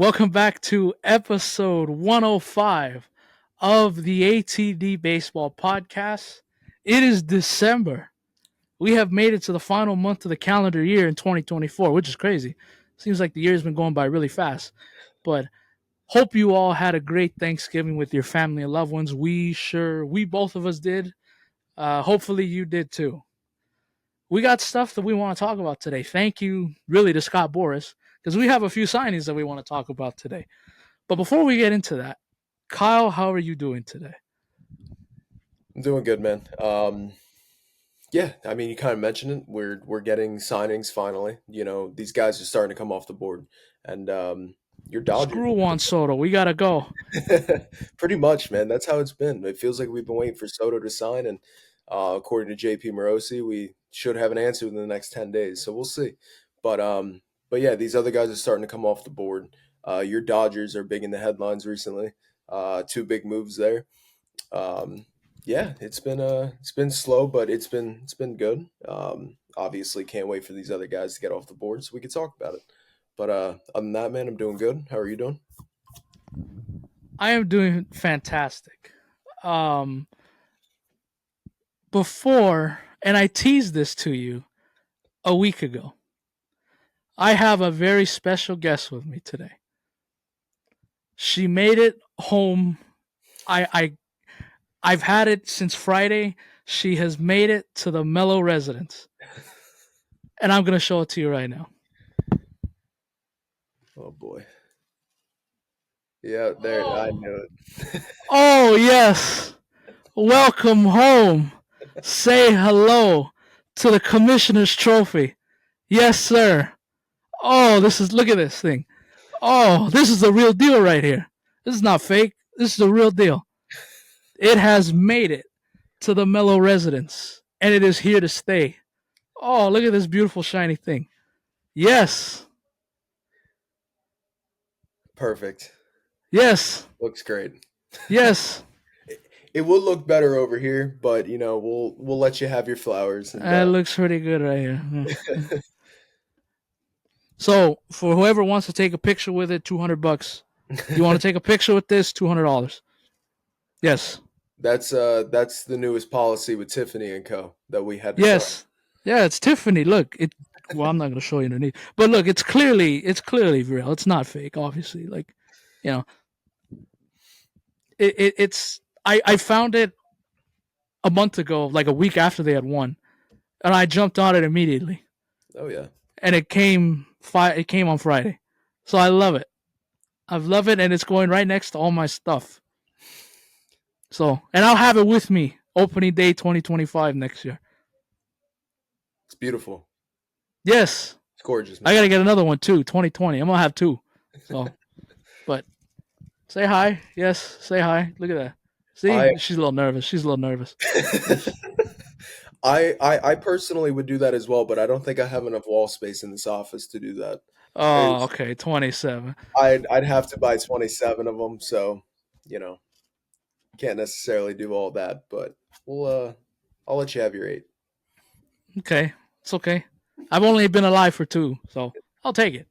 Welcome back to episode 105 of the ATD Baseball Podcast. It is December. We have made it to the final month of the calendar year in 2024, which is crazy. Seems like the year's been going by really fast. But hope you all had a great Thanksgiving with your family and loved ones. We both of us did. Hopefully you did too. We got stuff that we want to talk about today. Thank you, really, to Scott Boras, because we have a few signings that we want to talk about today. But before we get into that, Kyle, how are you doing today? I'm doing good, man. Yeah, I mean, you kind of mentioned it. We're getting signings finally. These guys are starting to come off the board, and your Dodgers, Screw Juan Soto. We gotta go. pretty much, man. That's how it's been. It feels like we've been waiting for Soto to sign, and according to JP Morosi, we should have an answer within the next 10 days. So we'll see. But yeah, these other guys are starting to come off the board. Your Dodgers are big in the headlines recently. Two big moves there. Um, yeah, it's been slow, but it's been good. Obviously, can't wait for these other guys to get off the board so we can talk about it. But other than that, man, I'm doing good. How are you doing? I am doing fantastic. Um, before, and I teased this to you a week ago. I have a very special guest with me today. She made it home. I've had it since Friday. She has made it to the Melo residence, and I'm gonna show it to you right now. Oh boy. Yeah, there. I knew it. Oh yes, welcome home. Say hello to the commissioner's trophy. Yes, sir. Oh, look at this thing. Oh, this is the real deal right here. This is not fake. This is the real deal. It has made it to the Mellow residence, and it is here to stay. Oh, look at this beautiful shiny thing. Yes, Perfect. yes, Looks great. yes. It will look better over here, but we'll let you have your flowers and That looks pretty good right here. So, for whoever wants to take a picture with it, $200. You want to take a picture with this, $200. Yes, that's the newest policy with Tiffany and Co. that we had to sign. yes, yeah. It's Tiffany. Look, it. Well, I'm not going to show you underneath, but look, it's clearly real. It's not fake, obviously. Like, you know, it's. I found it a month ago, like a week after they had won, and I jumped on it immediately. Oh yeah. And it came on Friday, so I love it. I love it, and it's going right next to all my stuff. So, and I'll have it with me opening day 2025 next year. It's beautiful. Yes, It's gorgeous, I man. gotta get another one too. 2020. I'm gonna have two. So, but say hi. Yes, say hi. Look at that. See, I she's a little nervous. She's a little nervous. Yes. I personally would do that as well, but I don't think I have enough wall space in this office to do that. Oh, There's okay. 27. I'd have to buy 27 of them, so you know can't necessarily do all that. But we'll I'll let you have your eight. Okay, it's okay. I've only been alive for two, so I'll take it.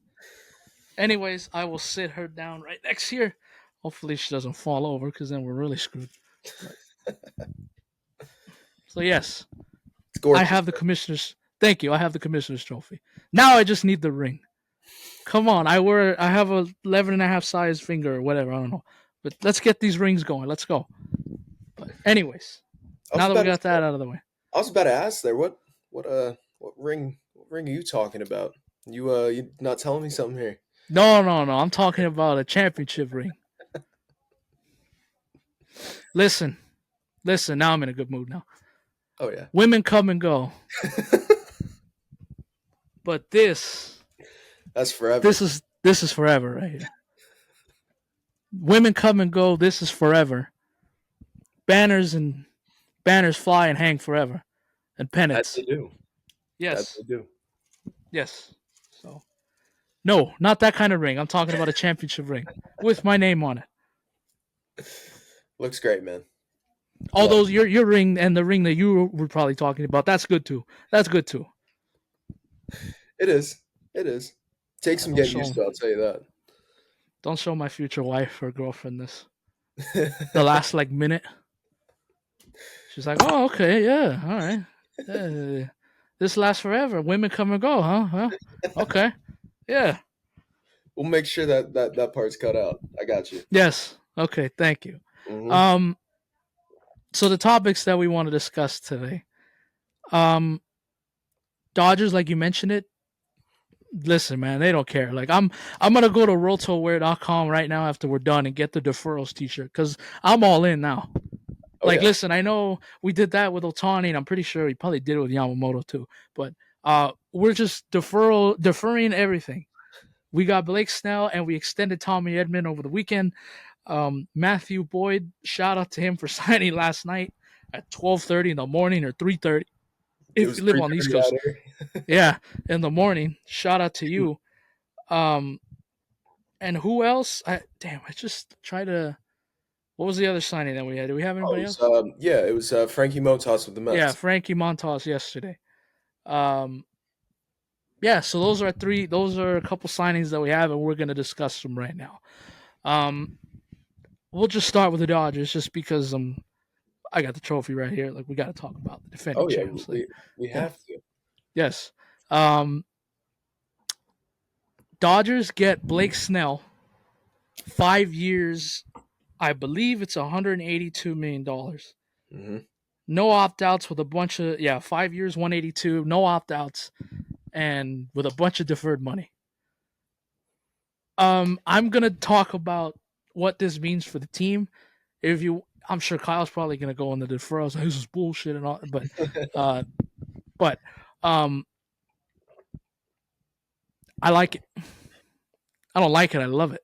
Anyways, I will sit her down right next here. Hopefully, she doesn't fall over, because then we're really screwed. But, so yes, It's I gorgeous. have the commissioner's. Thank you. I have the commissioner's trophy. Now I just need the ring. Come on, I have a 11 and a half size finger or whatever. I don't know, but let's get these rings going. Let's go. But anyways, I was now that we about to got say, that out of the way, I was about to ask there what ring are you talking about? You not telling me something here? no, no, no. I'm talking about a championship ring. Listen, listen. Now I'm in a good mood. Now Oh yeah. women come and go, but That's forever. this is forever right here. Women come and go. This is forever. Banners and banners fly and hang forever, and That they pennants. do. That Yes, they do. yes. So no, not that kind of ring. I'm talking about a championship ring with my name on it. Looks great, man. Love Although your ring and the ring that you were probably talking about, that's good too. That's good too. it. It is. It is. Takes some I'll getting show used them. to. I'll tell you that. Don't show my future wife or girlfriend this. The last like minute, she's like, "Oh, okay, yeah, all right. This lasts forever. Women come and go, huh? Huh? Okay, yeah, We'll make sure that part's cut out. I got you. yes, okay. Thank you." Hmm. Um, so the topics that we want to discuss today, um, Dodgers, like you mentioned it. Listen, man, they don't care. Like I'm gonna go to rotoware.com right now after we're done and get the deferrals t-shirt because I'm all in now. Oh Like, yeah. listen, I know we did that with Otani, and I'm pretty sure we probably did it with Yamamoto too. But we're just deferring everything. We got Blake Snell, and we extended Tommy Edman over the weekend. Matthew Boyd, shout out to him for signing last night at 12:30 in the morning or 3:30 It if was you live on the East 3:30 out Coast. here. Yeah, in the morning. Shout out to you. Um, and who else? I just try to. What was the other signing that we had? Do we have Oh, anybody else? it was Frankie Montas with the Yeah, Mets. Frankie Montas yesterday. Um, yeah, so those are three. Those are a couple signings that we have, and we're going to discuss them right now. Um, we'll just start with the Dodgers, just because I got the trophy right here. Like we got to talk about the defending Oh yeah, champs. Like, we yeah, have to. yes. Um, Dodgers get Blake Snell, 5 years. I believe it's $182 million. Hmm. No opt outs with a bunch of 5 years, 182. No opt outs, and with a bunch of deferred money. I'm gonna talk about what this means for the team. If you, I'm sure Kyle's probably gonna go on the deferrals. This is bullshit and all, uh, but um, I like it. I don't like it. I love it.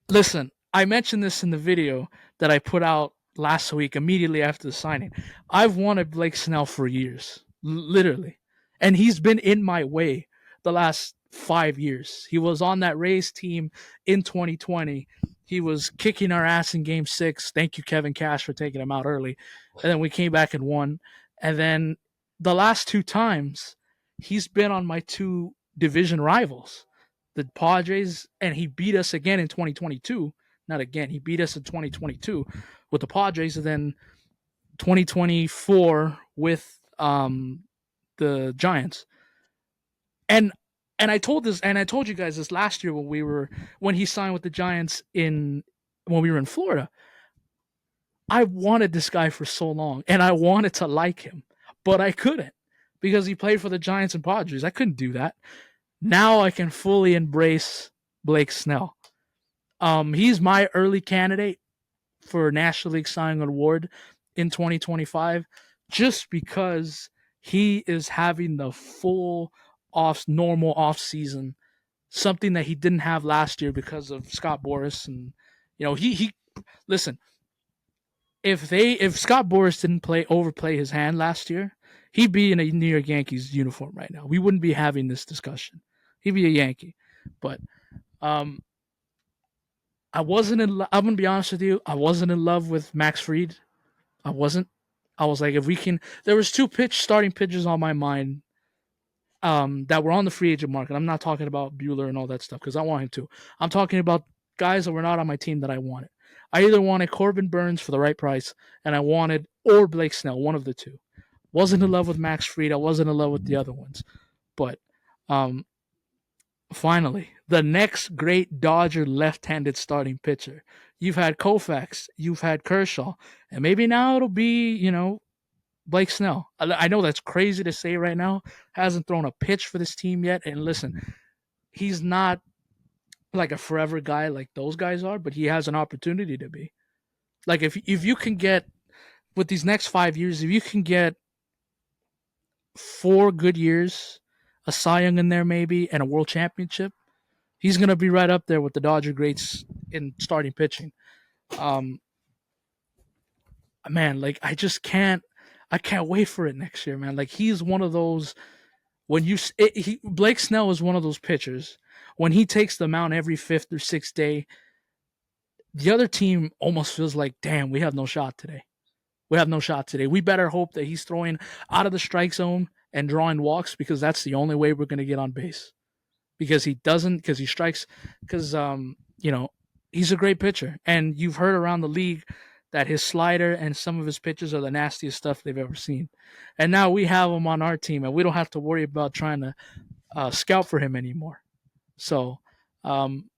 Listen, I mentioned this in the video that I put out last week immediately after the signing. I've wanted Blake Snell for years, literally, and he's been in my way the last 5 years. He was on that Rays team in 2020. He was kicking our ass in Game 6. Thank you, Kevin Cash, for taking him out early. And then we came back and won. And then the last two times, he's been on my two division rivals, the Padres, and he beat us again in 2022. Not again, he beat us in 2022 with the Padres, and then 2024 with the Giants. And I told you guys this last year when he signed with the Giants in when we were in Florida. I wanted this guy for so long, and I wanted to like him, but I couldn't because he played for the Giants and Padres. I couldn't do that. Now I can fully embrace Blake Snell. He's my early candidate for National League Signing Award in 2025, just because he is having the full normal off season, something that he didn't have last year because of Scott Boras. And he listen, if Scott Boras didn't overplay his hand last year, he'd be in a New York Yankees uniform right now. We wouldn't be having this discussion. He'd be a Yankee. But um, I wasn't in. I'm gonna be honest with you. I wasn't in love with Max Fried. I wasn't. I was like, if we can. There was two starting pitchers on my mind. That were on the free agent market. I'm not talking about Bueller and all that stuff because I want him to. I'm talking about guys that were not on my team that I wanted. I either wanted Corbin Burns for the right price, and I wanted or Blake Snell, one of the two. Wasn't in love with Max Fried. I wasn't in love with the other ones, but um, finally, the next great Dodger left-handed starting pitcher. You've had Koufax, you've had Kershaw, and maybe now it'll be, Blake Snell. I know that's crazy to say right now. Hasn't thrown a pitch for this team yet. And listen, he's not like a forever guy like those guys are, but he has an opportunity to be. Like if you can get with these next 5 years, if you can get 4 good years, a Cy Young in there maybe, and a World Championship, he's gonna be right up there with the Dodger greats in starting pitching. Um, man, like I can't wait for it next year, man. Like he's one of those when Blake Snell is one of those pitchers when he takes the mound every fifth or sixth day, the other team almost feels like, damn, we have no shot today. We have no shot today. We better hope that he's throwing out of the strike zone and drawing walks because that's the only way we're going to get on base. because he strikes, because he's a great pitcher, and you've heard around the league that his slider and some of his pitches are the nastiest stuff they've ever seen. And now we have him on our team, and we don't have to worry about trying to scout for him anymore. So, um,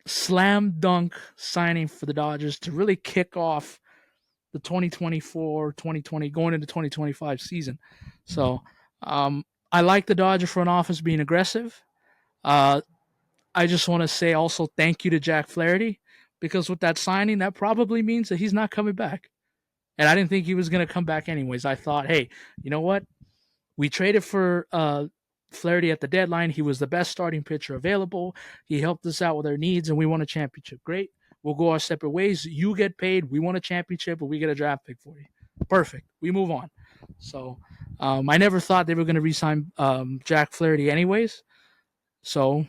slam dunk signing for the Dodgers to really kick off the 2024-2020 going into 2025 season. So, I like the Dodger front office being aggressive. Uh, I just want to say also thank you to Jack Flaherty, because with that signing, that probably means that he's not coming back. And I didn't think he was going to come back anyways. I thought, hey, you know what? We traded for Flaherty at the deadline. He was the best starting pitcher available. He helped us out with our needs, and we won a championship. Great. We'll go our separate ways. You get paid. We won a championship, but we get a draft pick for you. Perfect. We move on. So I never thought they were going to re-sign Jack Flaherty anyways. So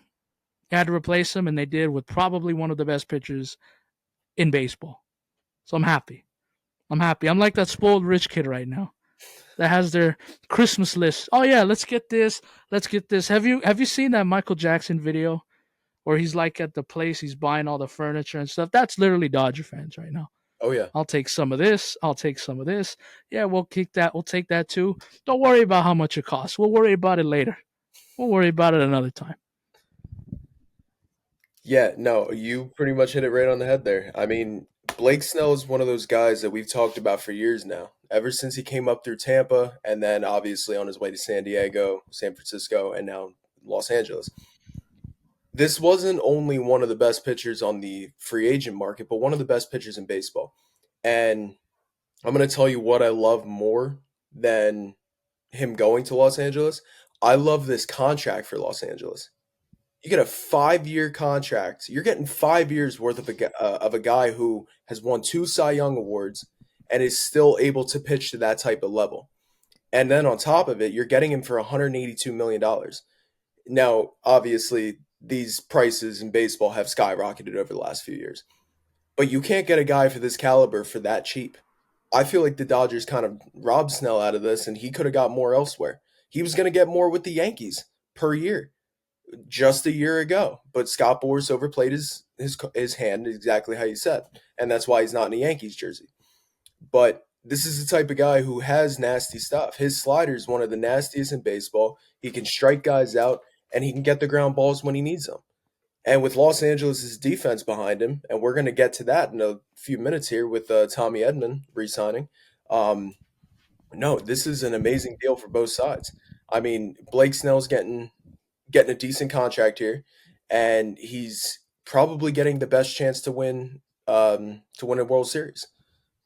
had to replace him, and they did with probably one of the best pitchers in baseball. So I'm happy. I'm happy. I'm like that spoiled rich kid right now that has their Christmas list. Oh yeah, let's get this. Let's get this. Have you seen that Michael Jackson video where he's like at the place, he's buying all the furniture and stuff? That's literally Dodger fans right now. Oh yeah. I'll take some of this. I'll take some of this. Yeah, we'll kick that. We'll take that too. Don't worry about how much it costs. We'll worry about it later. We'll worry about it another time. Yeah, no, you pretty much hit it right on the head there. I mean, Blake Snell is one of those guys that we've talked about for years now. Ever since he came up through Tampa and then obviously on his way to San Diego, San Francisco, and now Los Angeles. This wasn't only one of the best pitchers on the free agent market, but one of the best pitchers in baseball. And I'm going to tell you what I love more than him going to Los Angeles. I love this contract for Los Angeles. You get a 5-year contract. You're getting 5 years worth of a guy who has won 2 Cy Young awards and is still able to pitch to that type of level. And then on top of it, you're getting him for $182 million. Now, obviously, these prices in baseball have skyrocketed over the last few years, but you can't get a guy for this caliber for that cheap. I feel like the Dodgers kind of robbed Snell out of this, and he could have got more elsewhere. He was going to get more with the Yankees per year just a year ago, but Scott Boras overplayed his hand exactly how you said, and that's why he's not in a Yankees jersey. But this is the type of guy who has nasty stuff. His slider is one of the nastiest in baseball. He can strike guys out, and he can get the ground balls when he needs them. And with Los Angeles' defense behind him, and we're going to get to that in a few minutes here with Tommy Edman re-signing. Um, no, this is an amazing deal for both sides. I mean, Blake Snell's getting a decent contract here, and he's probably getting the best chance to win a World Series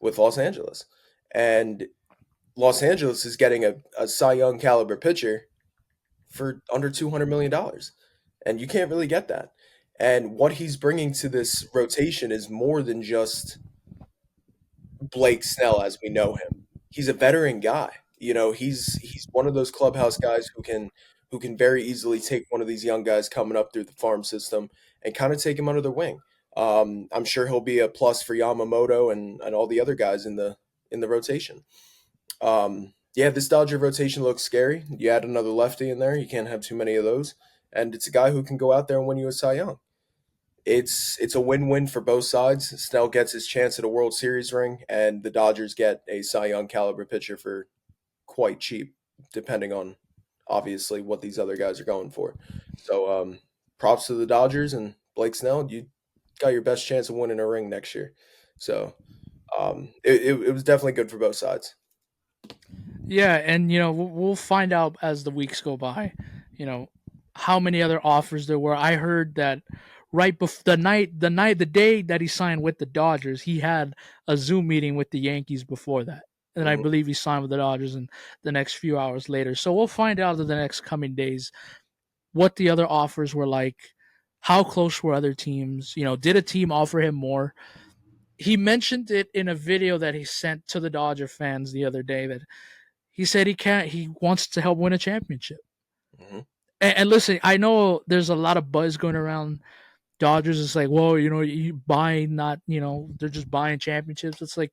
with Los Angeles. And Los Angeles is getting a Cy Young caliber pitcher for under $200 million. And you can't really get that. And what he's bringing to this rotation is more than just Blake Snell as we know him. He's a veteran guy. He's one of those clubhouse guys who can very easily take one of these young guys coming up through the farm system and kind of take him under their wing. I'm sure he'll be a plus for Yamamoto and all the other guys in the rotation. Yeah, this Dodger rotation looks scary. You add another lefty in there, you can't have too many of those. And it's a guy who can go out there and win you a Cy Young. It's a win-win for both sides. Snell gets his chance at a World Series ring, and the Dodgers get a Cy Young caliber pitcher for quite cheap, depending on obviously what these other guys are going for. So props to the Dodgers and Blake Snell. You got your best chance of winning a ring next year. So it was definitely good for both sides. Yeah, and we'll find out as the weeks go by. You know how many other offers there were. I heard that right before the day that he signed with the Dodgers, he had a Zoom meeting with the Yankees before that, and I Mhm. believe he signed with the Dodgers in the next few hours later. So we'll find out in the next coming days what the other offers were like. How close were other teams? Did a team offer him more? He mentioned it in a video that he sent to the Dodger fans the other day that he said he wants to help win a championship. Mhm. And listen, I know there's a lot of buzz going around Dodgers. Is like, whoa, you buying not, they're just buying championships. It's like,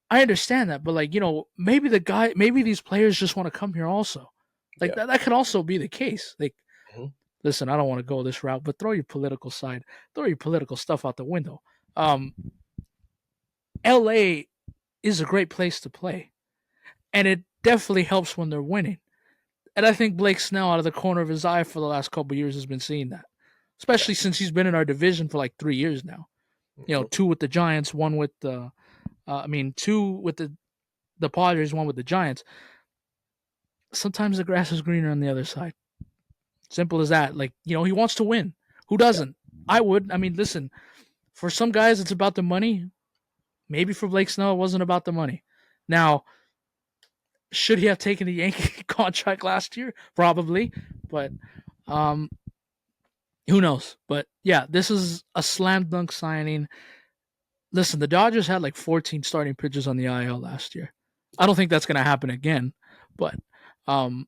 I understand that, but like, maybe these players just want to come here also. Like Yeah. that could also be the case. Like Mhm. listen, I don't want to go this route, but throw your political side, throw your political stuff out the window. Um, LA is a great place to play, and it definitely helps when they're winning. And I think Blake Snell, out of the corner of his eye for the last couple of years, has been seeing that, Yeah. especially since he's been in our division for like 3 years now. You know, Mhm. two with the Giants, one with the, two with the Padres, one with the Giants. Sometimes the grass is greener on the other side. Simple as that. Like, he wants to win. Who Yeah. doesn't? I would. I mean, listen, for some guys, it's about the money. Maybe for Blake Snell, it wasn't about the money. Now, should he have taken the Yankee contract last year? Probably, but um, who knows? But yeah, this is a slam dunk signing. Listen, the Dodgers had like 14 starting pitchers on the IL last year. I don't think that's going to happen again, but um,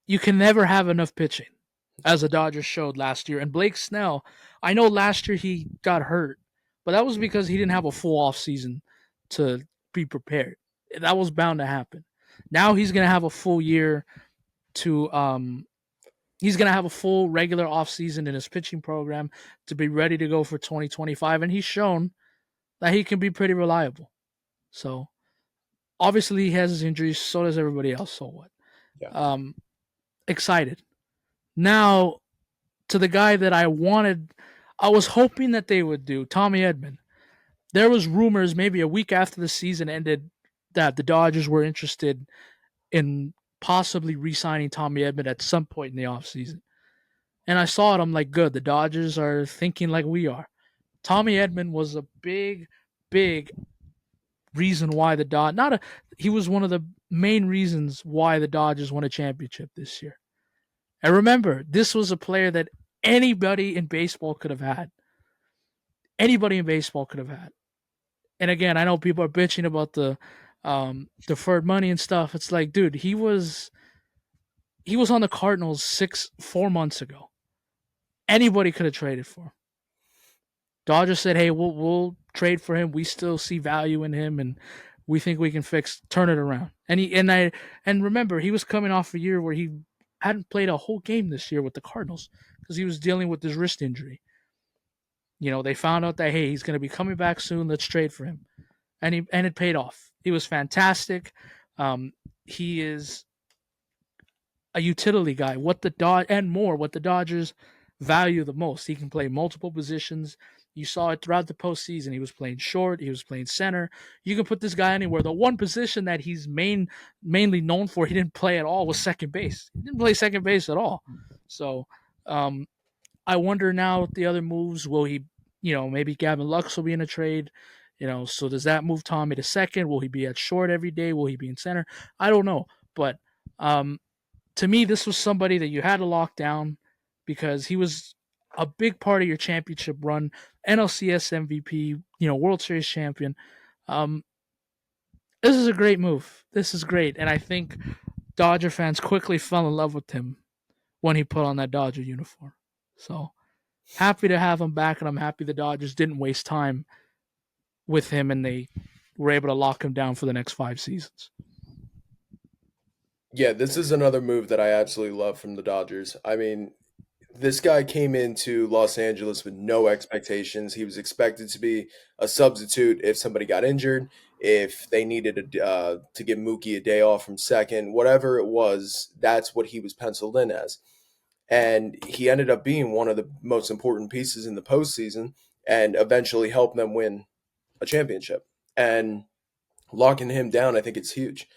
you can never have enough pitching, as the Dodgers showed last year. And Blake Snell, I know last year he got hurt, but that was because he didn't have a full off season to be prepared. That was bound to happen. Now he's going to have a full year to he's going to have a full regular off season in his pitching program to be ready to go for 2025, and he's shown that he can be pretty reliable. So obviously he has his injuries, so does everybody else. So what? Yeah. Um, excited now to the guy that I wanted. I was hoping that they would do Tommy Edman. There was rumors maybe a week after the season ended that the Dodgers were interested in possibly re-signing Tommy Edman at some point in the offseason. And I saw it. I'm like, good. The Dodgers are thinking like we are. Tommy Edman was a big, big reason why the Dod not a he was one of the main reasons why the Dodgers won a championship this year. And remember, this was a player that anybody in baseball could have had. Anybody in baseball could have had. And again, I know people are bitching about the deferred money and stuff. It's like, dude, he was on the Cardinals 4 months ago. Anybody could have traded for him. Dodgers said, "Hey, we'll trade for him. We still see value in him, and we think we can turn it around." And remember, he was coming off a year where he hadn't played a whole game this year with the Cardinals because he was dealing with his wrist injury. They found out that, hey, he's going to be coming back soon. Let's trade for him, and it paid off. He was fantastic. He is a utility guy. What the Dodgers value the most. He can play multiple positions. You saw it throughout the postseason. He was playing short. He was playing center. You can put this guy anywhere. The one position that he's mainly known for, he didn't play at all, was second base. He didn't play second base at all. So um, I wonder now with the other moves, will he, maybe Gavin Lux will be in a trade. So does that move Tommy to second? Will he be at short every day? Will he be in center? I don't know. But to me, this was somebody that you had to lock down because he was a big part of your championship run, NLCS MVP, World Series champion. Um, this is a great move. This is great, and I think Dodger fans quickly fell in love with him when he put on that Dodger uniform. So happy to have him back, and I'm happy the Dodgers didn't waste time with him and they were able to lock him down for the next 5 seasons. Yeah, this is another move that I absolutely love from the Dodgers. I mean, this guy came into Los Angeles with no expectations. He was expected to be a substitute if somebody got injured, if they needed to give Mookie a day off from second, whatever it was, that's what he was penciled in as. And he ended up being one of the most important pieces in the postseason and eventually helped them win a championship. And locking him down, I think it's huge.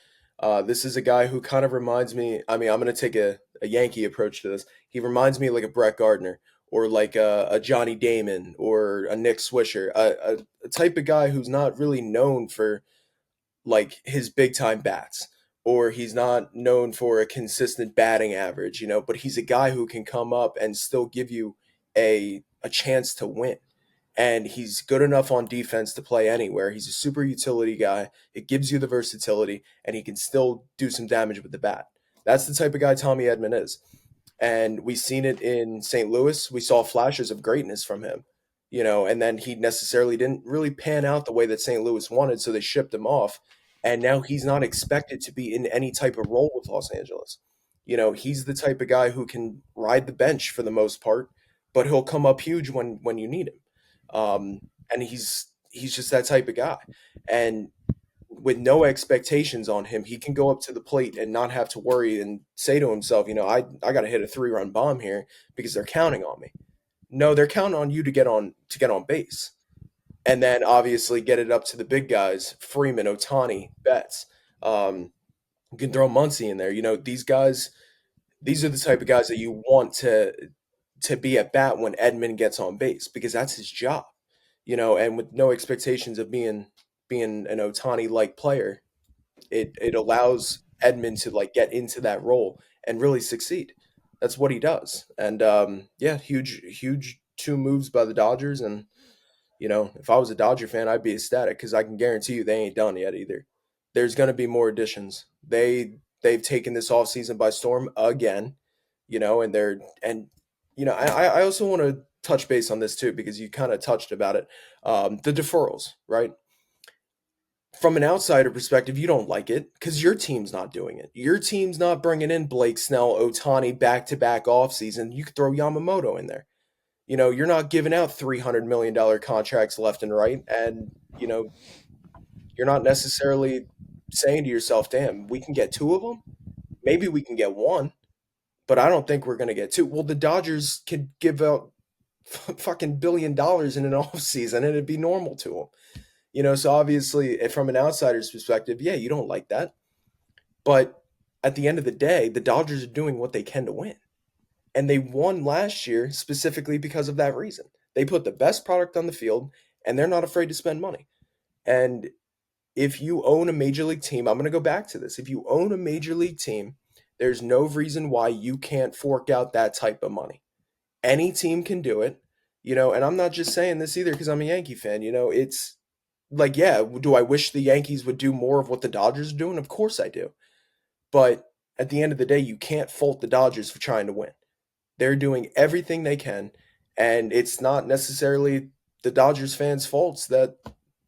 This is a guy who kind of reminds me. I mean, I'm going to take a Yankee approach to this. He reminds me like a Brett Gardner or like a Johnny Damon or a Nick Swisher, a type of guy who's not really known for like his big time bats or he's not known for a consistent batting average, but he's a guy who can come up and still give you a chance to win. And he's good enough on defense to play anywhere. He's a super utility guy. It gives you the versatility, and he can still do some damage with the bat. That's the type of guy Tommy Edman is. And we've seen it in St. Louis. We saw flashes of greatness from him, and then he necessarily didn't really pan out the way that St. Louis wanted, so they shipped him off. And now he's not expected to be in any type of role with Los Angeles. He's the type of guy who can ride the bench for the most part, but he'll come up huge when you need him. And he's just that type of guy. And with no expectations on him, he can go up to the plate and not have to worry and say to himself, I got to hit a 3-run bomb here because they're counting on me. No, they're counting on you to get on base. And then obviously get it up to the big guys, Freeman, Otani, Betts. You can throw Muncy in there. These guys, these are the type of guys that you want to be at bat when Edman gets on base because that's his job. And with no expectations of being an Otani like player, it allows Edman to like get into that role and really succeed. That's what he does. And yeah, huge two moves by the Dodgers. And if I was a Dodger fan, I'd be ecstatic because I can guarantee you they ain't done yet either. There's going to be more additions. They've taken this offseason by storm again, and I also want to touch base on this too because you kind of touched about it. The deferrals, right? From an outsider perspective, you don't like it because your team's not doing it. Your team's not bringing in Blake Snell, Otani back to back offseason. You could throw Yamamoto in there. You're not giving out $300 million contracts left and right. And, you're not necessarily saying to yourself, damn, we can get two of them. Maybe we can get one, but I don't think we're going to get two. Well, the Dodgers could give out fucking $1 billion in an offseason and it'd be normal to them. So obviously, from an outsider's perspective, yeah, you don't like that. But at the end of the day, the Dodgers are doing what they can to win. And they won last year specifically because of that reason. They put the best product on the field and they're not afraid to spend money. And if you own a major league team, I'm going to go back to this. If you own a major league team, there's no reason why you can't fork out that type of money. Any team can do it, and I'm not just saying this either because I'm a Yankee fan. It's like, yeah, do I wish the Yankees would do more of what the Dodgers are doing? Of course I do. But at the end of the day, you can't fault the Dodgers for trying to win. They're doing everything they can, and it's not necessarily the Dodgers fans' faults that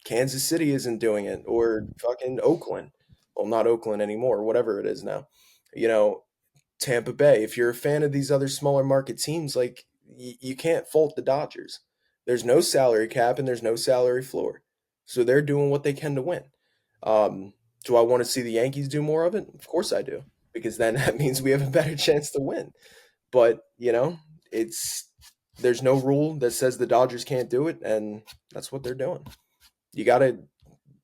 Kansas City isn't doing it or fucking Oakland. Well, not Oakland anymore, whatever it is now. You know, Tampa Bay. If you're a fan of these other smaller market teams, like you can't fault the Dodgers. There's no salary cap and there's no salary floor, so they're doing what they can to win. Do I want to see the Yankees do more of it? Of course I do, because then that means we have a better chance to win. But it's there's no rule that says the Dodgers can't do it, and that's what they're doing. You gotta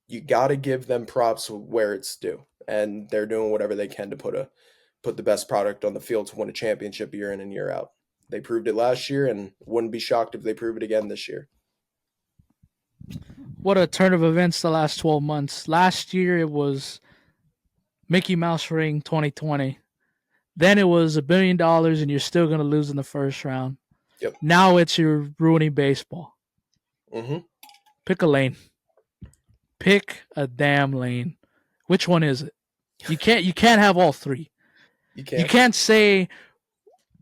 you gotta give them props where it's due, and they're doing whatever they can to put the best product on the field to win a championship year in and year out. They proved it last year, and wouldn't be shocked if they prove it again this year. What a turn of events the last 12 months. Last year it was Mickey Mouse ring 2020. Then it was $1 billion and you're still going to lose in the first round. Yep. Now it's you're ruining baseball. Mm-hmm. Pick a lane. Pick a damn lane. Which one is it? You can't have all three. You You can't. can't say $1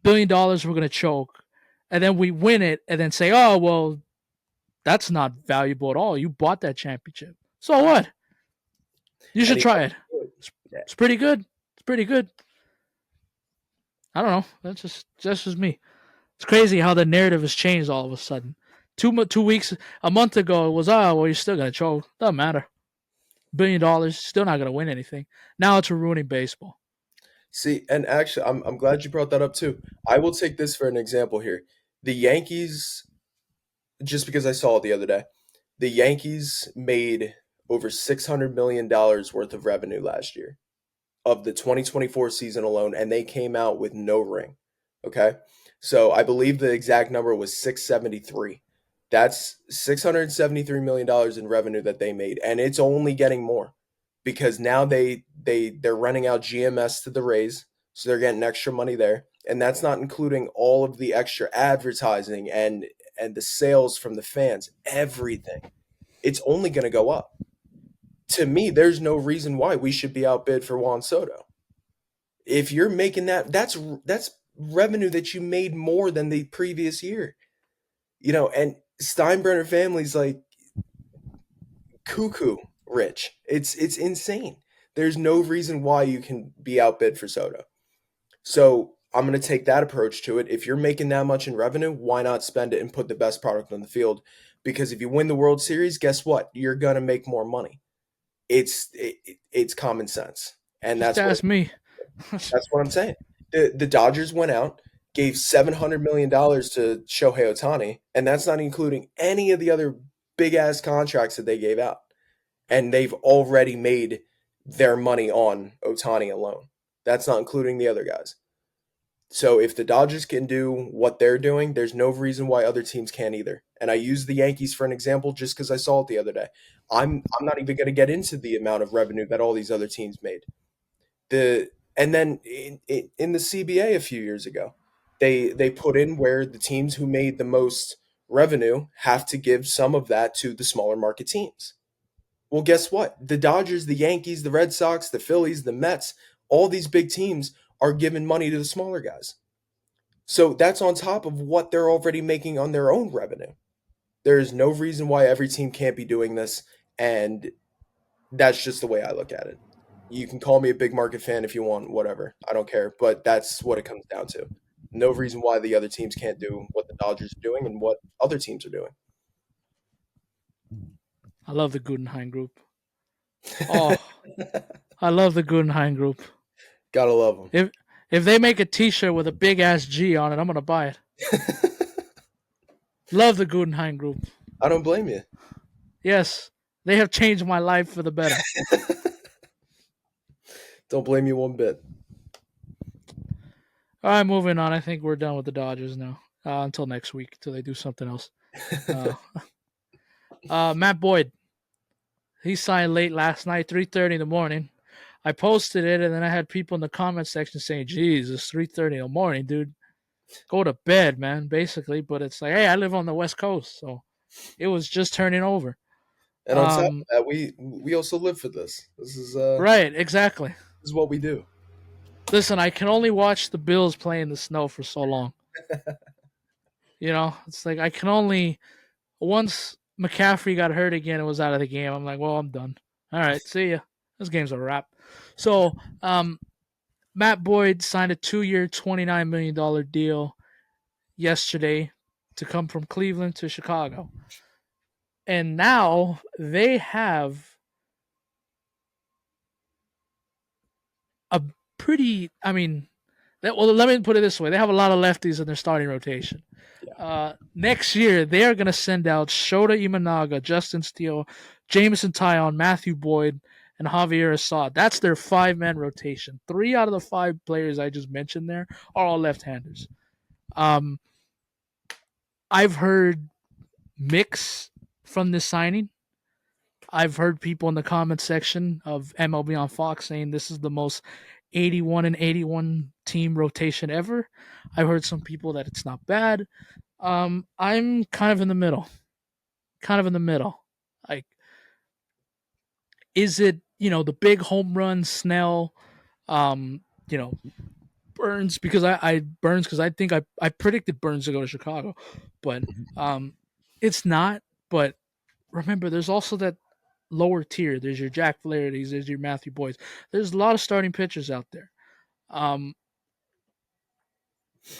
billion we're going to choke and then we win it and then say, "Oh, well, that's not valuable at all. You bought that championship." So what? You should try Anybody it. can do it. It's, Yeah. it's pretty good. It's pretty good. I don't know. That's just me. It's crazy how the narrative has changed all of a sudden. 2 weeks, a month ago, it was, "Oh, well, you're still gonna choke. Doesn't matter. $1 billion, still not gonna win anything." Now it's ruining baseball. See, and actually, I'm glad you brought that up too. I will take this for an example here. The Yankees, just because I saw it the other day, the Yankees made over $600 million worth of revenue last year of the 2024 season alone, and they came out with no ring. Okay. So I believe the exact number was 673. That's $673 million in revenue that they made. And it's only getting more because now they're renting out GMS to the Rays. So they're getting extra money there. And that's not including all of the extra advertising and the sales from the fans, everything. It's only going to go up. To me, there's no reason why we should be outbid for Juan Soto. If you're making that's revenue that you made more than the previous year. And Steinbrenner family's like cuckoo rich. It's insane. There's no reason why you can be outbid for Soto. So I'm going to take that approach to it. If you're making that much in revenue, why not spend it and put the best product on the field? Because if you win the World Series, guess what? You're going to make more money. It's common sense, and Just ask me. that's what I'm saying. The Dodgers went out, gave $700 million to Shohei Ohtani, and that's not including any of the other big ass contracts that they gave out. And they've already made their money on Ohtani alone. That's not including the other guys. So if the Dodgers can do what they're doing, there's no reason why other teams can't either. And I use the Yankees for an example just because I saw it the other day. I'm not even going to get into the amount of revenue that all these other teams made. And then in the CBA a few years ago, they put in where the teams who made the most revenue have to give some of that to the smaller market teams. Well, guess what? The Dodgers, the Yankees, the Red Sox, the Phillies, the Mets, all these big teams are giving money to the smaller guys. So that's on top of what they're already making on their own revenue. There is no reason why every team can't be doing this, and that's just the way I look at it. You can call me a big market fan if you want, whatever. I don't care, but that's what it comes down to. No reason why the other teams can't do what the Dodgers are doing and what other teams are doing. I love the Guggenheim Group. Oh, I love the Guggenheim Group. Gotta love If if they make a T-shirt with a big ass G on it, I'm gonna buy it. them. Love the Guggenheim Group. I don't blame you. Yes, they have changed my life for the better. Don't blame you one bit. All right, moving on. I think we're done with the Dodgers now. Until next week, till they do something else. Uh, Matt Boyd, he signed late last night, 3:30 in the morning. I posted it, and then I had people in the comment section saying, "Geez, it's 3:30 in the morning, dude. Go to bed, man." Basically, but it's like, hey, I live on the West Coast, so it was just turning over. And on top of that, we also live for this. Right, exactly. This is what we do. Listen, I can only watch the Bills play in the snow for so long. It's like I can only once McCaffrey got hurt again and was out of the game. I'm like, well, I'm done. All right, see ya. This game's a wrap. So, Matt Boyd signed a 2-year, $29 million deal yesterday to come from Cleveland to Chicago, and now they have a pretty. I mean, well, let me put it this way: they have a lot of lefties in their starting rotation. Next year, they are going to send out Shota Imanaga, Justin Steele, Jameson Tyon, Matthew Boyd, and Javier Assad. That's their 5-man rotation. 3 out of the 5 players I just mentioned there are all left-handers. I've heard mix from this signing. I've heard people in the comment section of MLB on Fox saying this is the most 81 and 81 team rotation ever. I've heard some people that it's not bad. I'm kind of in the middle. Kind of in the middle. Like, is it, the big home run Snell, um, you know, Burns, because I Burns because I think I predicted Burns to go to Chicago, but it's not. But remember, there's also that lower tier. There's your Jack Flaherty's, there's your Matthew Boyds. There's a lot of starting pitchers out there. Um,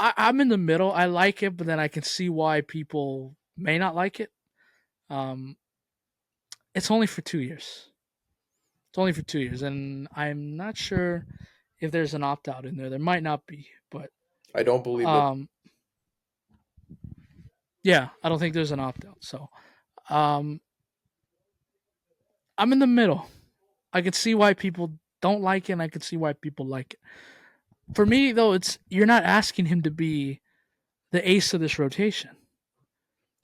I'm in the middle. I like it, but then I can see why people may not like it. Um, it's only for 2 years. It's only for 2 years, and I'm not sure if there's an opt out in there. There might not be, but I don't believe that. um, yeah, I don't think there's an opt out. So um, I'm in the middle. I can see why people don't like it, and I can see why people like it. For me, though, it's you're not asking him to be the ace of this rotation.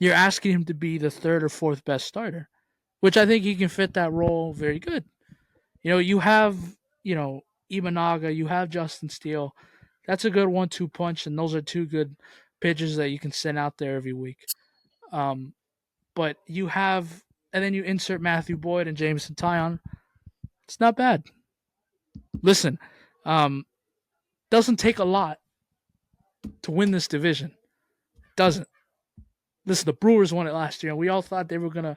You're asking him to be the third or fourth best starter, which I think he can fit that role very good. You have, you know, Imanaga, you have Justin Steele. That's a good 1-2 punch, and those are 2 good pitchers that you can send out there every week. Um, but you have, and then you insert Matthew Boyd and Jameson Tyon. It's not bad. Listen, um, doesn't take a lot to win this division. Doesn't. Listen, the Brewers won it last year, and we all thought they were gonna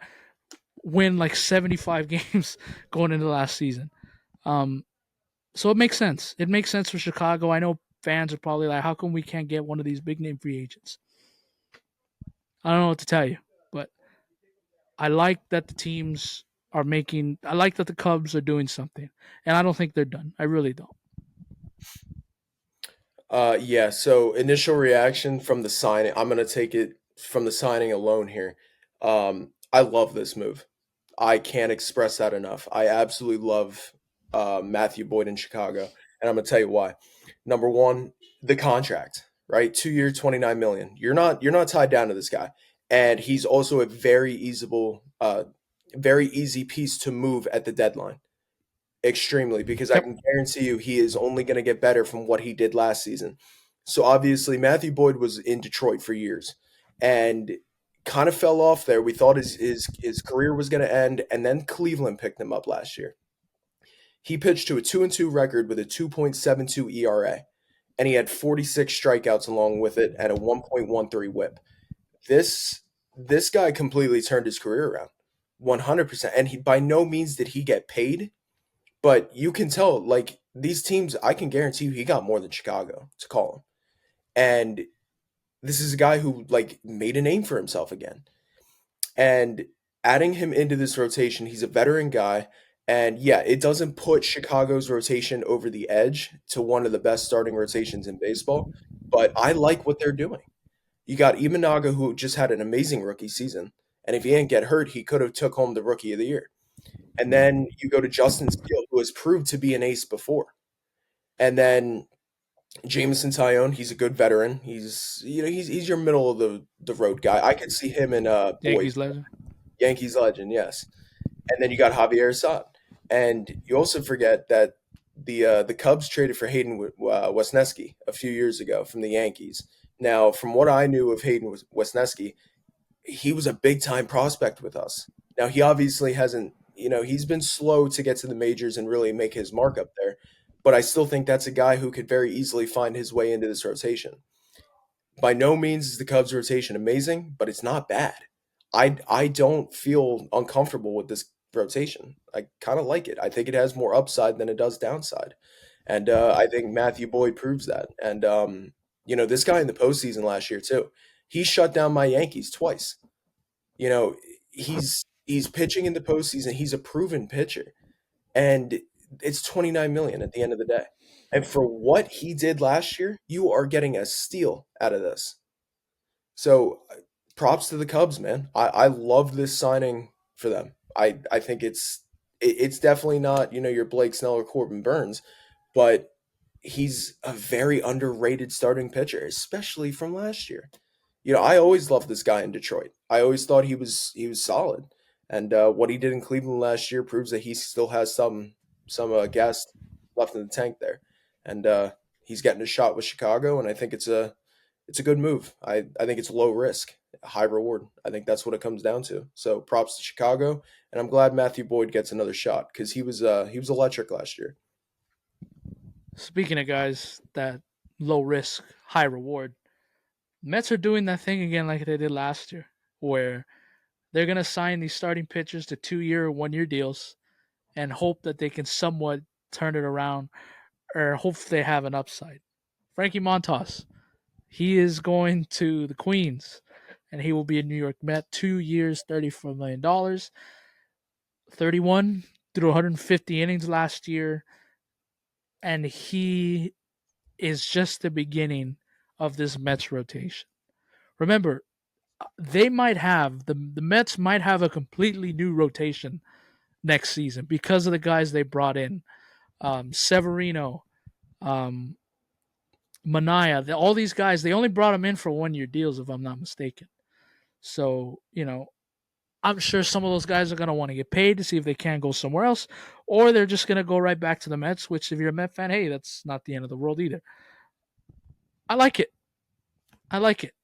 win like 75 games going into last season. So it makes sense. It makes sense for Chicago. I know fans are probably like, how come we can't get one of these big name free agents? I don't know what to tell you, but I like that the teams are making. I like that the Cubs are doing something, and I don't think they're done. I really don't. Yeah. So initial reaction from the signing, I'm gonna take it from the signing alone here. I love this move. I can't express that enough. I absolutely love Matthew Boyd in Chicago, and I'm gonna tell you why. Number one, the contract, right? 2 year, 29 million. You're not tied down to this guy, and he's also a very easy piece to move at the deadline. Extremely, because I Yep. can guarantee you he is only going to get better from what he did last season. So obviously Matthew Boyd was in Detroit for years and kind of fell off there. We thought his career was going to end, and then Cleveland picked him up last year. He pitched to a 2-2 record with a 2.72 ERA, and he had 46 strikeouts along with it at a 1.13 whip. This this guy completely turned his career around. 100%. And he by no means did he get paid, but you can tell, like, these teams, I can guarantee you he got more than Chicago to call him. And this is a guy who, like, made a name for himself again. And adding him into this rotation, he's a veteran guy. And yeah, it doesn't put Chicago's rotation over the edge to one of the best starting rotations in baseball, but I like what they're doing. You got Imanaga, who just had an amazing rookie season. And if he didn't get hurt, he could have took home the rookie of the year. And then you go to Justin Steele, who has proved to be an ace before. And then Jameson Tyone, he's a good veteran. He's your middle of the road guy. I could see him in Boyd, Yankees legend. Yankees legend, yes. And then you got Javier Assad. And you also forget that the Cubs traded for Hayden Wesneski a few years ago from the Yankees. Now, from what I knew of Hayden Wesneski, he was a big time prospect with us. Now he obviously hasn't, he's been slow to get to the majors and really make his mark up there, but I still think that's a guy who could very easily find his way into this rotation. By no means is the Cubs rotation amazing, but it's not bad. I don't feel uncomfortable with this rotation. I kind of like it. I think it has more upside than it does downside, and I think Matthew Boyd proves that. And this guy in the postseason last year too, he shut down my Yankees twice. You know, he's pitching in the postseason. He's a proven pitcher, and it's 29 million at the end of the day. And for what he did last year, you are getting a steal out of this. So props to the Cubs, man. I love this signing for them. I think it's definitely not, your Blake Snell or Corbin Burns, but he's a very underrated starting pitcher, especially from last year. I always loved this guy in Detroit. I always thought he was solid, and what he did in Cleveland last year proves that he still has some gas left in the tank there, and he's getting a shot with Chicago, and I think it's a good move. I think it's low risk, high reward. I think that's what it comes down to. So props to Chicago, and I'm glad Matthew Boyd gets another shot because he was electric last year. Speaking of guys that low risk, high reward, Mets are doing that thing again like they did last year, where they're gonna sign these starting pitchers to 2 year, 1 year deals and hope that they can somewhat turn it around or hope they have an upside. Frankie Montas, he is going to the Queens, and he will be a New York Met. 2 years, $34 million. 31 through 150 innings last year, and he is just the beginning of this Mets rotation. Remember, they might have the Mets might have a completely new rotation next season because of the guys they brought in, Severino, um, Mania, all these guys. They only brought them in for 1 year deals, if I'm not mistaken. So I'm sure some of those guys are going to want to get paid to see if they can go somewhere else, or they're just going to go right back to the Mets. Which, if you're a Met fan, hey, that's not the end of the world either. I like it. I like it.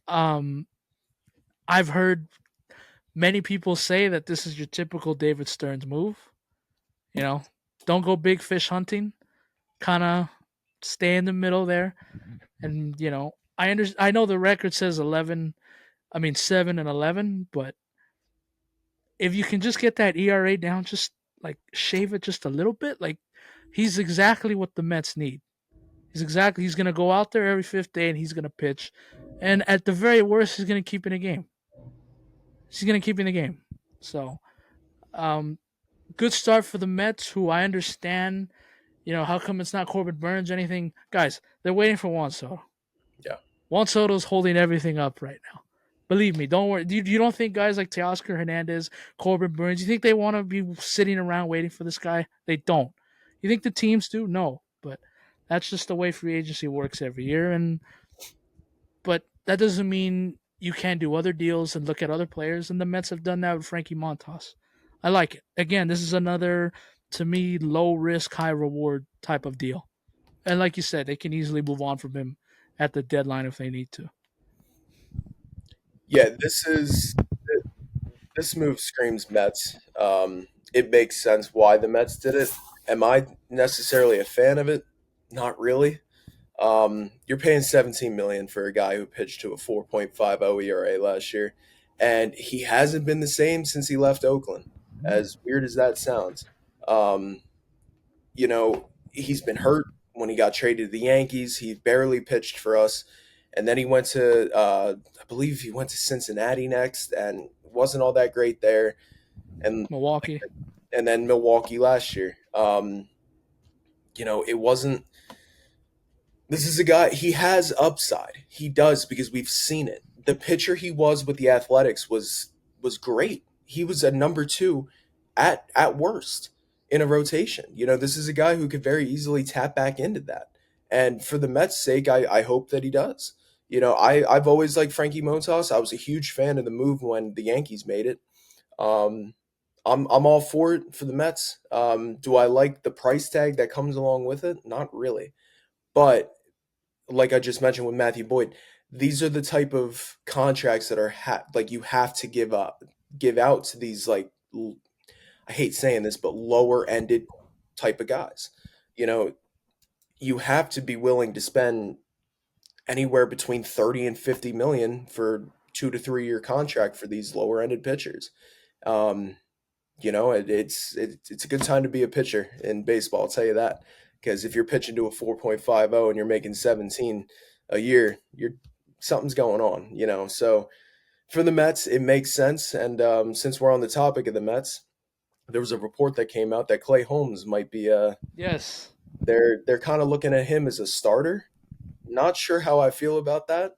Um, I've heard many people say that this is your typical David Stearns move. You know, don't go big fish hunting. Kind of stay in the middle there, and I know the record says 11. I mean 7-11, but if you can just get that ERA down, just like shave it just a little bit, like he's exactly what the Mets need. He's going to go out there every fifth day and he's going to pitch. And at the very worst, he's going to keep in the game. He's going to keep in the game. So, um, good start for the Mets, who I understand. How come it's not Corbin Burns or anything? Guys, they're waiting for Juan Soto. Yeah. Juan Soto's holding everything up right now. Believe me, don't worry. You don't think guys like Teoscar Hernandez, Corbin Burns, you think they want to be sitting around waiting for this guy? They don't. You think the teams do? No. But that's just the way free agency works every year. But that doesn't mean you can't do other deals and look at other players. And the Mets have done that with Frankie Montas. I like it. Again, this is another, to me, low risk, high reward type of deal. And like you said, they can easily move on from him at the deadline if they need to. Yeah, this move screams Mets. It makes sense why the Mets did it. Am I necessarily a fan of it? Not really. You're paying 17 million for a guy who pitched to a 4.50 ERA last year, and he hasn't been the same since he left Oakland. As weird as that sounds, um, he's been hurt when he got traded to the Yankees. He barely pitched for us, and then he went to, I believe he went to Cincinnati next, and wasn't all that great there. And Milwaukee. and then Milwaukee last year. It wasn't. This is a guy, he has upside. He does because we've seen it. The pitcher he was with the Athletics was great. He was a number 2 at worst in a rotation. This is a guy who could very easily tap back into that. And for the Mets' sake, I hope that he does. I've always liked Frankie Montas. I was a huge fan of the move when the Yankees made it. Um, I'm all for it for the Mets. Do I like the price tag that comes along with it? Not really. But like I just mentioned with Matthew Boyd, these are the type of contracts that are like you have to give out to these I hate saying this, but lower ended type of guys. You know, you have to be willing to spend anywhere between 30 and 50 million for 2 to 3 year contract for these lower ended pitchers. Um, it's a good time to be a pitcher in baseball. I'll tell you that, because if you're pitching to a 4.50 and you're making 17 a year, you're something's going on. So for the Mets, it makes sense. And since we're on the topic of the Mets, there was a report that came out that Clay Holmes might be Yes. they're kind of looking at him as a starter. Not sure how I feel about that.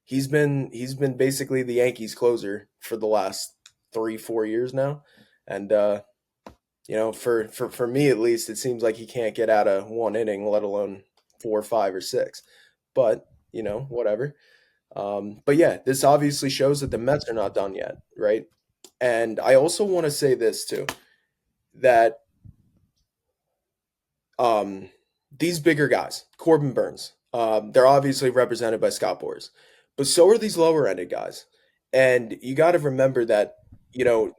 He's been basically the Yankees closer for the last 3 4 years now, and for me at least, it seems like he can't get out of one inning, let alone 4 5 or 6. But whatever. But yeah, this obviously shows that the Mets are not done yet, right? And I also want to say this too, that um, these bigger guys, Corbin Burns, they're obviously represented by Scott Boras, but so are these lower ended guys. And you got to remember that,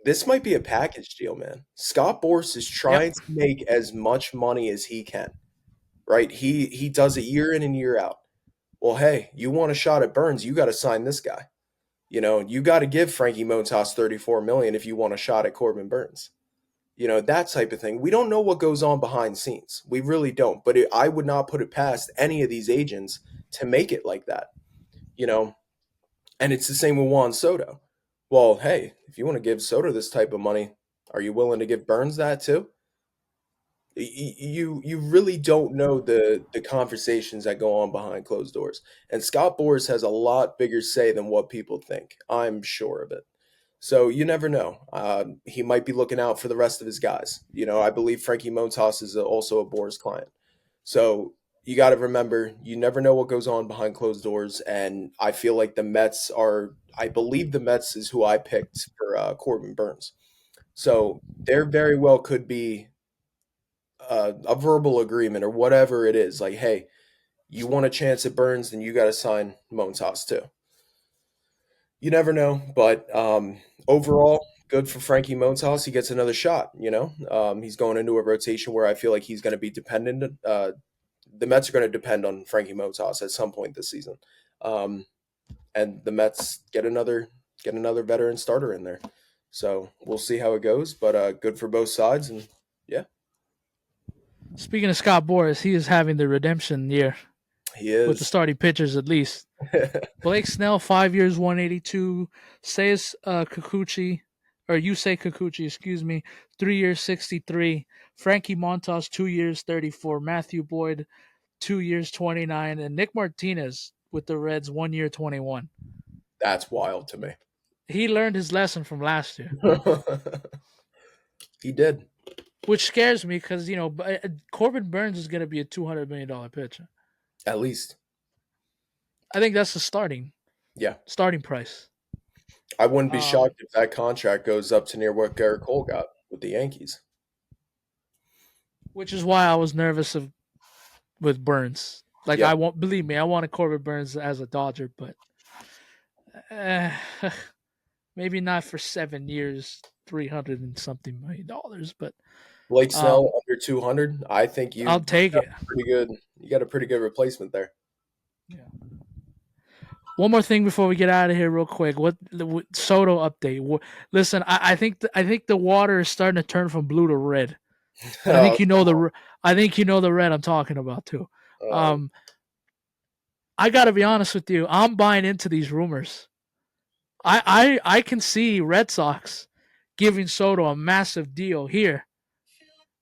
this might be a package deal, man. Scott Boras is trying Yep. to make as much money as he can, right? He does it year in and year out. Well, hey, you want a shot at Burns, you got to sign this guy. You got to give Frankie Montas 34 million if you want a shot at Corbin Burns. That type of thing. We don't know what goes on behind scenes. We really don't. But I would not put it past any of these agents to make it like that. You know, and it's the same with Juan Soto. Well, hey, if you want to give Soto this type of money, are you willing to give Burns that too? You really don't know the conversations that go on behind closed doors. And Scott Boras has a lot bigger say than what people think. I'm sure of it. So you never know. He might be looking out for the rest of his guys. I believe Frankie Montas is also a Boras client. So you got to remember, you never know what goes on behind closed doors. And I feel like the Mets are. I believe the Mets is who I picked for Corbin Burns. So there very well could be a verbal agreement or whatever it is. Like, hey, you want a chance at Burns, then you got to sign Montas too. You never know, but overall, good for Frankie Montas. He gets another shot. He's going into a rotation where I feel like he's going to be dependent. The Mets are going to depend on Frankie Montas at some point this season, um, and the Mets get another veteran starter in there. So we'll see how it goes, but good for both sides, and yeah. Speaking of Scott Boras, he is having the redemption year He with the is. starting pitchers at least. Blake Snell, 5 years, 182. Says Kikuchi, or Yusei Kikuchi, excuse me, 3 years, 63. Frankie Montas, 2 years, 34. Matthew Boyd, 2 years, 29. And Nick Martinez with the Reds, 1 year, 21. That's wild to me. He learned his lesson from last year, He did. which scares me because, Corbin Burns is going to be a $200 million pitcher. At least. I think that's the Yeah. starting price. I wouldn't be Um, shocked if that contract goes up to near what Garrett Cole got with the Yankees. which is why I was nervous with Burns. Like Yeah. I won't believe me, I wanted Corbin Burns as a Dodger, but uh, maybe not for 7 years, 300 and something $1 million. But Blake um, Snell under 200. I think I'll you take got it. pretty good. You got a pretty good replacement there. Yeah. One more thing before we get out of here, real quick. What Soto update? Listen, I think the water is starting to turn from blue to red, and Oh, I think you know the red I'm talking about too. um, Um, I got to be honest with you. I'm buying into these rumors. I can see Red Sox giving Soto a massive deal here.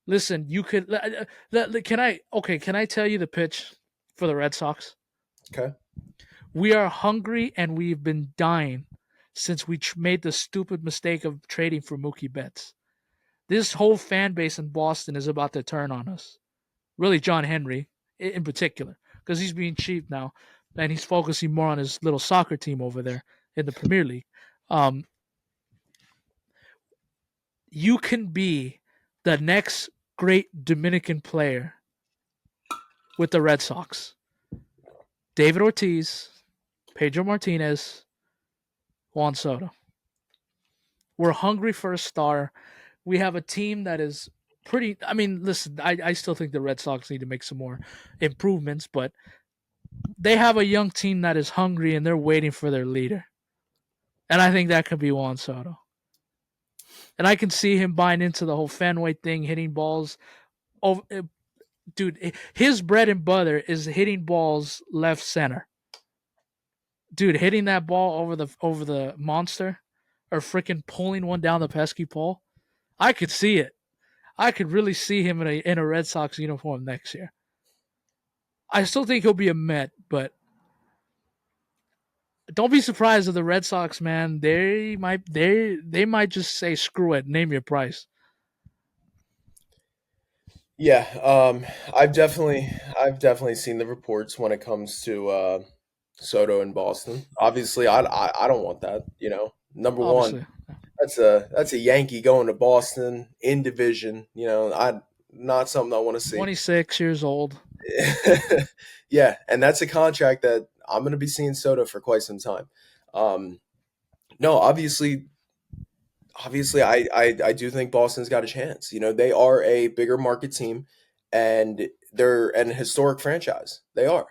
Listen, you could can I okay, can I tell you the pitch for the Red Sox? okay. We are hungry and we've been dying since we made the stupid mistake of trading for Mookie Betts. This whole fan base in Boston is about to turn on us. Really, John Henry in particular, because he's being cheap now and he's focusing more on his little soccer team over there in the Premier League. Um, you can be the next great Dominican player with the Red Sox. David Ortiz, Pedro Martinez, Juan Soto. We're hungry for a star. We have a team that is pretty. I mean, listen, I still think the Red Sox need to make some more improvements, but they have a young team that is hungry and they're waiting for their leader. And I think that could be Juan Soto. And I can see him buying into the whole Fenway thing, hitting balls. Over, dude, his bread and butter is hitting balls left center. Dude, hitting that ball over the monster, or freaking pulling one down the pesky pole. I could see it. I could really see him in a Red Sox uniform next year. I still think he'll be a Met, but don't be surprised if the Red Sox, man, they might just say screw it, name your price. Yeah. I've definitely seen the reports when it comes to Soto in Boston. Obviously, I don't want that. Number one, Obviously, that's a Yankee going to Boston in division. I not something I want to see. 26 years old. Yeah, and that's a contract that I'm going to be seeing Soto for quite some time. Um, no, obviously, I do think Boston's got a chance. They are a bigger market team, and they're an historic franchise. They are.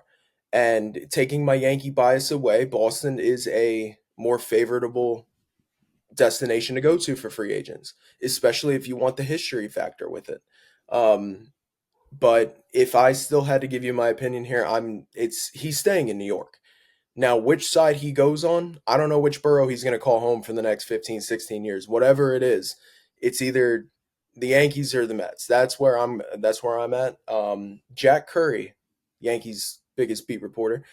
And taking my Yankee bias away, Boston is a more favorable destination to go to for free agents, especially if you want the history factor with it. Um, but if I still had to give you my opinion here, it's he's staying in New York. Now, which side he goes on, I don't know which borough he's going to call home for the next 15, 16 years. Whatever it is, it's either the Yankees or the Mets. That's where I'm at. Jack Curry, Yankees biggest beat reporter,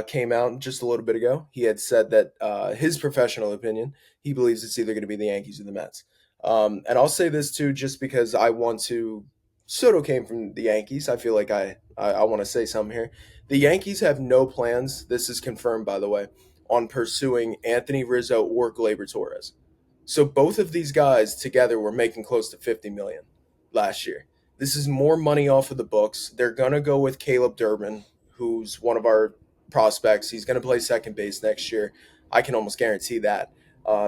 came out just a little bit ago. He had said that his professional opinion, he believes it's either going to be the Yankees or the Mets. And I'll say this too, just because I want to. Soto came from the Yankees. I feel like I want to say something here. The Yankees have no plans, this is confirmed by the way, on pursuing Anthony Rizzo or Gleyber Torres. So both of these guys together were making close to 50 million last year. This is more money off of the books. They're going to go with Caleb Durbin, who's one of our prospects. He's going to play second base next year. I can almost guarantee that.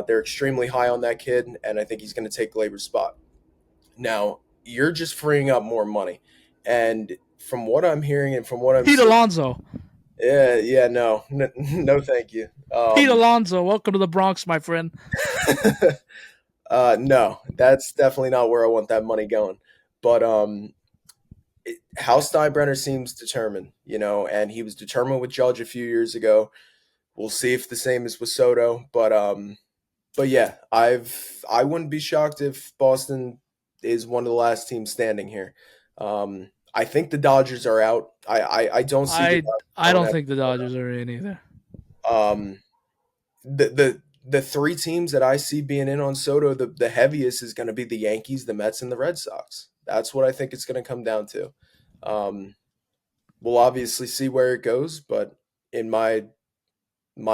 They're extremely high on that kid, and I think he's going to take Gleyber's spot. Now, you're just freeing up more money. And from what I'm hearing and from what I'm Pete seeing, Alonso. yeah, yeah, no, no, thank you. Pete Alonso, welcome to the Bronx, my friend. No, that's definitely not where I want that money going. But How Steinbrenner seems determined, and he was determined with Judge a few years ago. We'll see if the same is with Soto, but yeah, I wouldn't be shocked if Boston is one of the last teams standing here. I think the Dodgers are out. I don't see the I Dodgers I going don't after think the Dodgers are in either. Soto. The three teams that I see being in on Soto, the heaviest is going to be the Yankees, the Mets, and the Red Sox. That's what I think it's going to come down to. Um, we'll obviously see where it goes, but in my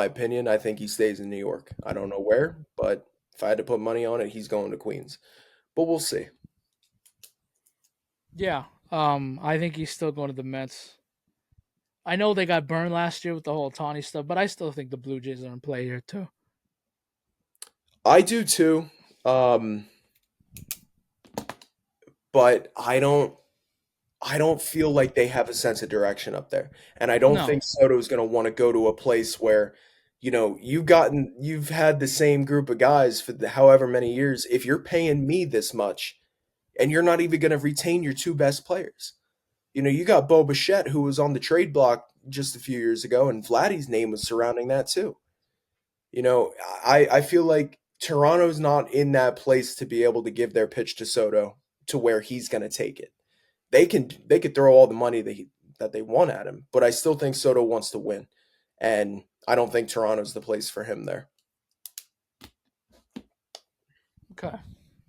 opinion, I think he stays in New York. I don't know where, but if I had to put money on it, he's going to Queens. But we'll see. Yeah. I think he's still going to the Mets. I know they got burned last year with the whole Tawny stuff, but I still think the Blue Jays are in play here too. I do too. But I don't feel like they have a sense of direction up there. And I don't No. think Soto's going to want to go to a place where, you've had the same group of guys for however many years. If you're paying me this much and you're not even going to retain your two best players, you got Bo Bichette who was on the trade block just a few years ago, and Vladdy's name was surrounding that too. I feel like Toronto's not in that place to be able to give their pitch to Soto to where he's going to take it. They could throw all the money that they want at him, but I still think Soto wants to win, and I don't think Toronto's the place for him there. Okay.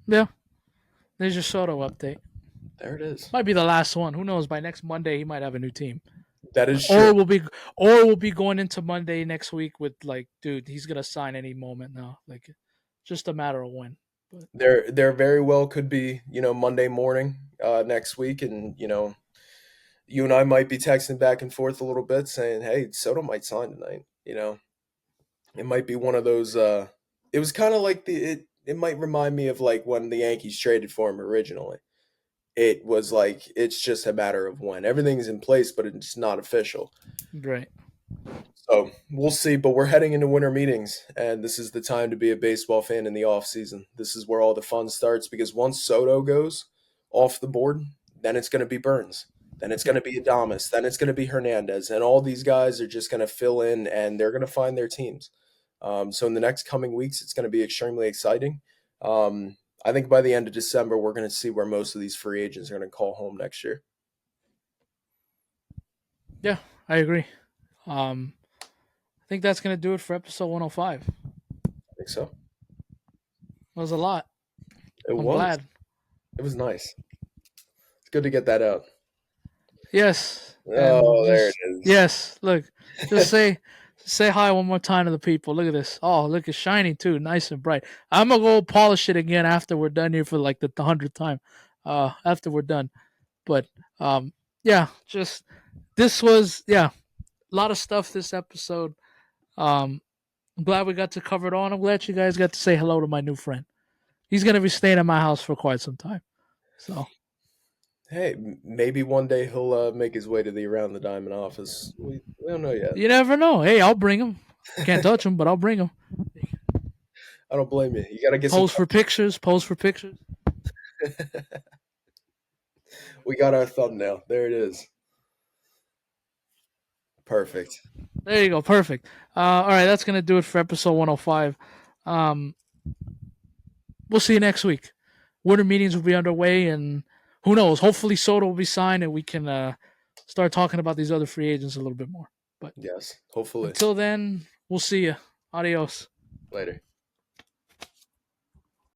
Yeah. There's your Soto update. There it is. Might be the last one. Who knows? By next Monday, he might have a new team, That is true. or we'll be going into Monday next week with like, dude, he's gonna sign any moment now. Like, just a matter of when. But There very well could be Monday morning next week, and you and I might be texting back and forth a little bit, saying, "Hey, Soto might sign tonight." It might be one of those. It was kind of like It might remind me of like when the Yankees traded for him originally. It was like it's just a matter of when everything's in place, but it's not official. right. So we'll see. But we're heading into winter meetings, and this is the time to be a baseball fan in the off season. This is where all the fun starts because once Soto goes off the board, then it's going to be Burns. Then it's going Yep. to be Adames. Then it's going to be Hernandez. And all these guys are just going to fill in and they're going to find their teams. So in the next coming weeks, it's going to be extremely exciting. I think by the end of December, we're going to see where most of these free agents are going to call home next year. Yeah, I agree. I think that's gonna do it for episode 105. It I think so. was a lot. It I'm was. glad. It was nice. It's good to get that out. Yes, and Oh, there it just is. yes. Look, just say hi one more time to the people. Look at this. Oh, look, it's shining too, nice and bright. I'm gonna go polish it again after we're done here for like the 100th time. After we're done, but yeah, just this was a lot of stuff this episode. Um, I'm glad we got to cover it all. And I'm glad you guys got to say hello to my new friend. He's gonna be staying at my house for quite some time. So Hey, maybe one day he'll make his way to the Around the Diamond office. We don't know yet. you never know. Hey, I'll bring him. Can't touch him, but I'll bring him. I don't blame you. You got to get some. Pose for pictures. Pose for pictures. We got our thumbnail. There it is. Perfect. There you go. Perfect. All right, that's gonna do it for episode 105. Um, we'll see you next week. Winter meetings will be underway, and who knows? Hopefully, Soto will be signed, and we can start talking about these other free agents a little bit more. But Yes. Hopefully. until then, we'll see you. Adios. Later.